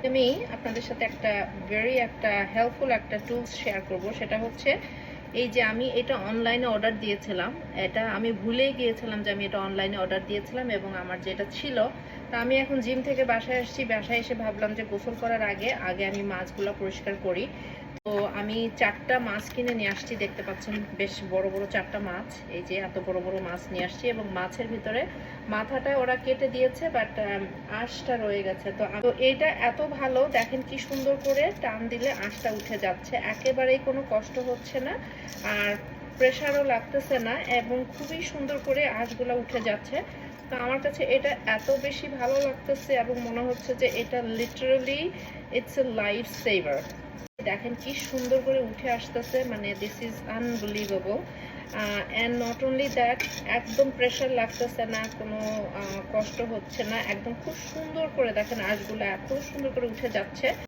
আমি আপনাদের সাথে একটা হেল্পফুল একটা টুলস শেয়ার করব। সেটা হচ্ছে এই যে আমি এটা অনলাইনে অর্ডার দিয়েছিলাম। এটা আমি ভুলেই গিয়েছিলাম যে আমি এটা অনলাইনে অর্ডার দিয়েছিলাম এবং আমার যেটা ছিল, তা আমি এখন জিম থেকে বাসায় আসছি। বাসায় এসে ভাবলাম যে গোসল করার আগে আগে আমি মাছগুলো পরিষ্কার করি। তো আমি 4টা মাছ কিনে নিয়ে আসছি। দেখতে পাচ্ছেন বেশ বড় বড় 4টা মাছ। এই যে এত বড় বড় মাছ নিয়ে আসছি এবং মাছের ভিতরে মাথাটা ওরা কেটে দিয়েছে, বাট আঁশটা রয়ে গেছে। তো এইটা এত ভালো, দেখেন কি সুন্দর করে টান দিলে আঁশটা উঠে যাচ্ছে, একেবারেই কোনো কষ্ট হচ্ছে না আর প্রেশারও লাগতেছে না এবং খুবই সুন্দর করে আঁশগুলো উঠে যাচ্ছে। তো আমার কাছে এটা এত বেশি ভালো লাগতেছে এবং মনে হচ্ছে যে এটা literally it's a life saver. দেখেন কি সুন্দর করে উঠে আসতেছে, মানে this is unbelievable. And not only that, একদম প্রেশার লাগতেছে না, কোনো কষ্ট হচ্ছে না, একদম খুব সুন্দর করে দেখেন আঁশগুলো এত সুন্দর করে উঠে যাচ্ছে।